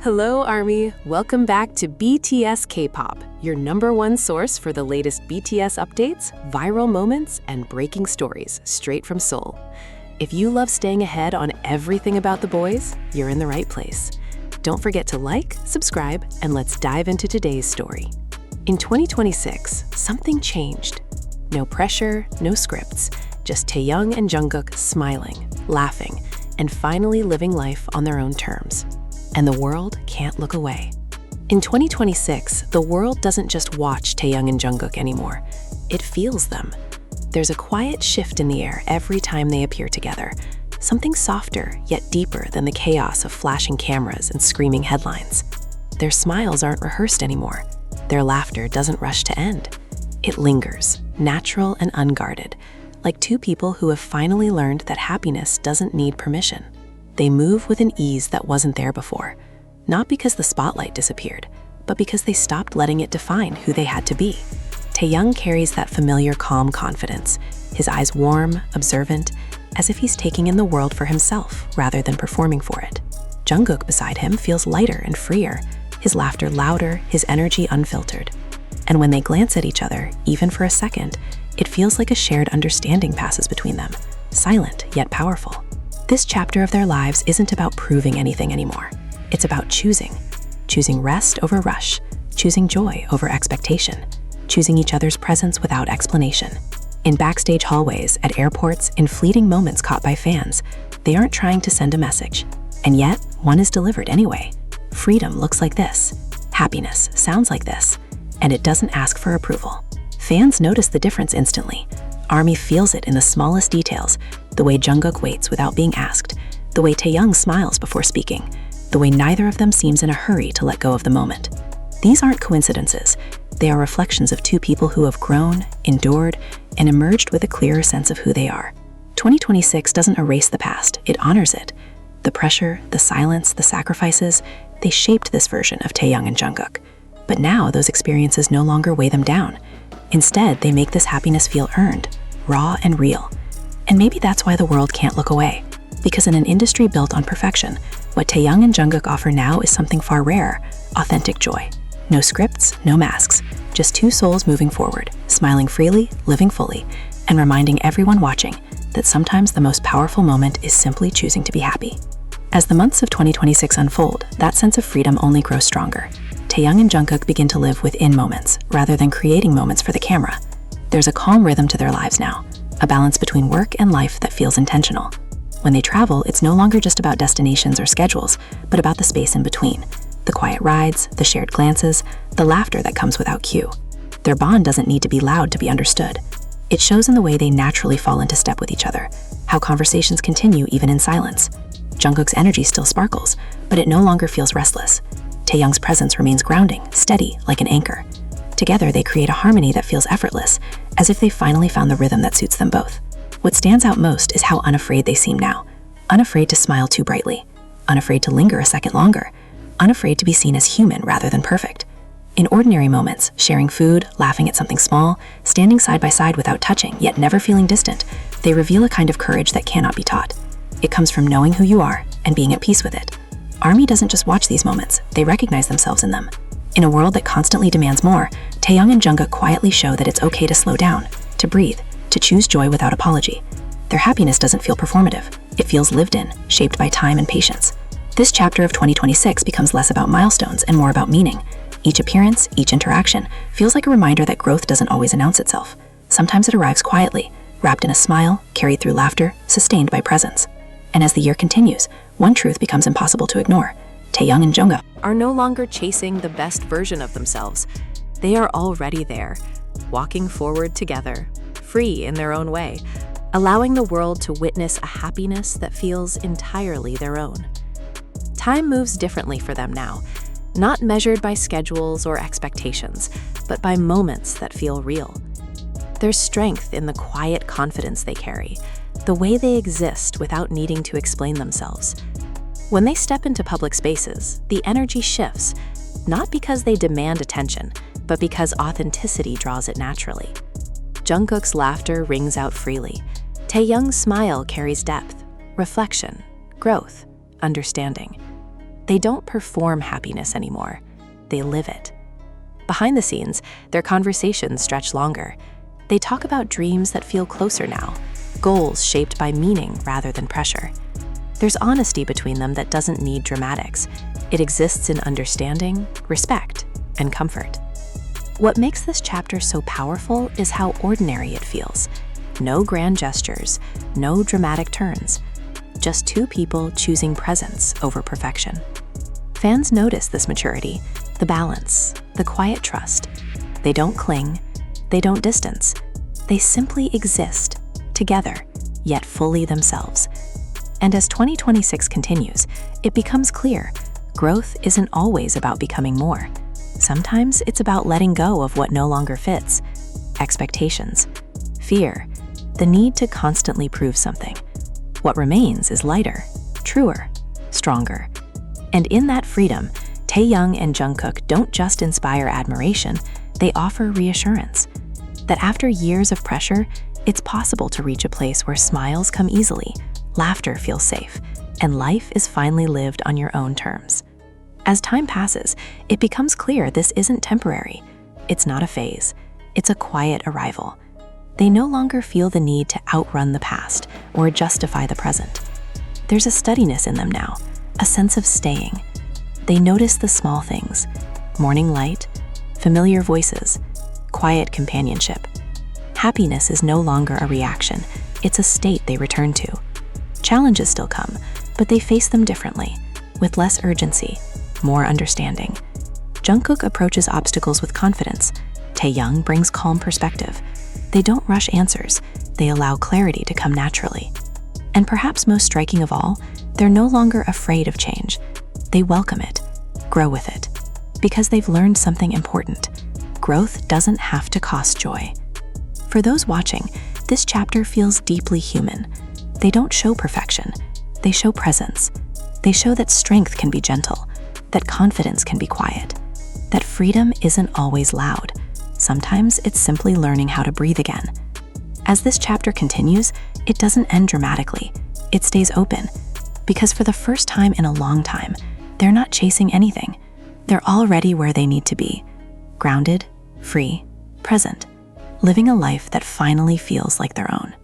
Hello, ARMY! Welcome back to BTS K-pop, your #1 source for the latest BTS updates, viral moments, and breaking stories straight from Seoul. If you love staying ahead on everything about the boys, you're in the right place. Don't forget to like, subscribe, and let's dive into today's story. In 2026, something changed. No pressure, no scripts, just Taehyung and Jungkook smiling, laughing, and finally living life on their own terms. And the world can't look away. In 2026, the world doesn't just watch Taehyung and Jungkook anymore. It feels them. There's a quiet shift in the air every time they appear together, something softer yet deeper than the chaos of flashing cameras and screaming headlines. Their smiles aren't rehearsed anymore. Their laughter doesn't rush to end. It lingers, natural and unguarded, like two people who have finally learned that happiness doesn't need permission. They move with an ease that wasn't there before, not because the spotlight disappeared, but because they stopped letting it define who they had to be. Taehyung carries that familiar calm confidence, his eyes warm, observant, as if he's taking in the world for himself rather than performing for it. Jungkook beside him feels lighter and freer, his laughter louder, his energy unfiltered. And when they glance at each other, even for a second, it feels like a shared understanding passes between them, silent yet powerful. This chapter of their lives isn't about proving anything anymore. It's about choosing rest over rush, choosing joy over expectation, choosing each other's presence without explanation. In backstage hallways, at airports, in fleeting moments caught by fans, they aren't trying to send a message. And yet, one is delivered anyway. Freedom looks like this. Happiness sounds like this. And it doesn't ask for approval. Fans notice the difference instantly. ARMY feels it in the smallest details, the way Jungkook waits without being asked, the way Taehyung smiles before speaking, the way neither of them seems in a hurry to let go of the moment. These aren't coincidences. They are reflections of two people who have grown, endured, and emerged with a clearer sense of who they are. 2026 doesn't erase the past, it honors it. The pressure, the silence, the sacrifices, they shaped this version of Taehyung and Jungkook. But now those experiences no longer weigh them down. Instead, they make this happiness feel earned, raw and real. And maybe that's why the world can't look away. Because in an industry built on perfection, what Taehyung and Jungkook offer now is something far rarer, authentic joy. No scripts, no masks, just two souls moving forward, smiling freely, living fully, and reminding everyone watching that sometimes the most powerful moment is simply choosing to be happy. As the months of 2026 unfold, that sense of freedom only grows stronger. Taehyung and Jungkook begin to live within moments, rather than creating moments for the camera. There's a calm rhythm to their lives now, a balance between work and life that feels intentional. When they travel, it's no longer just about destinations or schedules, but about the space in between. The quiet rides, the shared glances, the laughter that comes without cue. Their bond doesn't need to be loud to be understood. It shows in the way they naturally fall into step with each other, how conversations continue even in silence. Jungkook's energy still sparkles, but it no longer feels restless. Taehyung's presence remains grounding, steady, like an anchor. Together, they create a harmony that feels effortless, as if they finally found the rhythm that suits them both. What stands out most is how unafraid they seem now. Unafraid to smile too brightly, unafraid to linger a second longer, unafraid to be seen as human rather than perfect. In ordinary moments, sharing food, laughing at something small, standing side by side without touching, yet never feeling distant, they reveal a kind of courage that cannot be taught. It comes from knowing who you are and being at peace with it. ARMY doesn't just watch these moments, they recognize themselves in them. In a world that constantly demands more, Taehyung and Jungkook quietly show that it's okay to slow down, to breathe, to choose joy without apology. Their happiness doesn't feel performative. It feels lived in, shaped by time and patience. This chapter of 2026 becomes less about milestones and more about meaning. Each appearance, each interaction, feels like a reminder that growth doesn't always announce itself. Sometimes it arrives quietly, wrapped in a smile, carried through laughter, sustained by presence. And as the year continues, one truth becomes impossible to ignore. Taehyung and Jungkook are no longer chasing the best version of themselves. They are already there, walking forward together, free in their own way, allowing the world to witness a happiness that feels entirely their own. Time moves differently for them now, not measured by schedules or expectations, but by moments that feel real. There's strength in the quiet confidence they carry, the way they exist without needing to explain themselves. When they step into public spaces, the energy shifts, not because they demand attention, but because authenticity draws it naturally. Jungkook's laughter rings out freely. Taehyung's smile carries depth, reflection, growth, understanding. They don't perform happiness anymore. They live it. Behind the scenes, their conversations stretch longer. They talk about dreams that feel closer now, goals shaped by meaning rather than pressure. There's honesty between them that doesn't need dramatics. It exists in understanding, respect, and comfort. What makes this chapter so powerful is how ordinary it feels. No grand gestures, no dramatic turns. Just two people choosing presence over perfection. Fans notice this maturity, the balance, the quiet trust. They don't cling, they don't distance. They simply exist, together, yet fully themselves. And as 2026 continues, it becomes clear, growth isn't always about becoming more. Sometimes it's about letting go of what no longer fits. Expectations, fear, the need to constantly prove something. What remains is lighter, truer, stronger. And in that freedom, Taehyung and Jungkook don't just inspire admiration, they offer reassurance. That after years of pressure, it's possible to reach a place where smiles come easily, laughter feels safe, and life is finally lived on your own terms. As time passes, it becomes clear this isn't temporary. It's not a phase. It's a quiet arrival. They no longer feel the need to outrun the past or justify the present. There's a steadiness in them now, a sense of staying. They notice the small things, morning light, familiar voices, quiet companionship. Happiness is no longer a reaction, it's a state they return to. Challenges still come, but they face them differently, with less urgency, more understanding. Jungkook approaches obstacles with confidence. Taehyung brings calm perspective. They don't rush answers, they allow clarity to come naturally. And perhaps most striking of all, they're no longer afraid of change. They welcome it, grow with it, because they've learned something important. Growth doesn't have to cost joy. For those watching, this chapter feels deeply human. They don't show perfection, they show presence. They show that strength can be gentle, that confidence can be quiet, that freedom isn't always loud. Sometimes it's simply learning how to breathe again. As this chapter continues, it doesn't end dramatically. It stays open, because for the first time in a long time, they're not chasing anything. They're already where they need to be, grounded, free, present, living a life that finally feels like their own.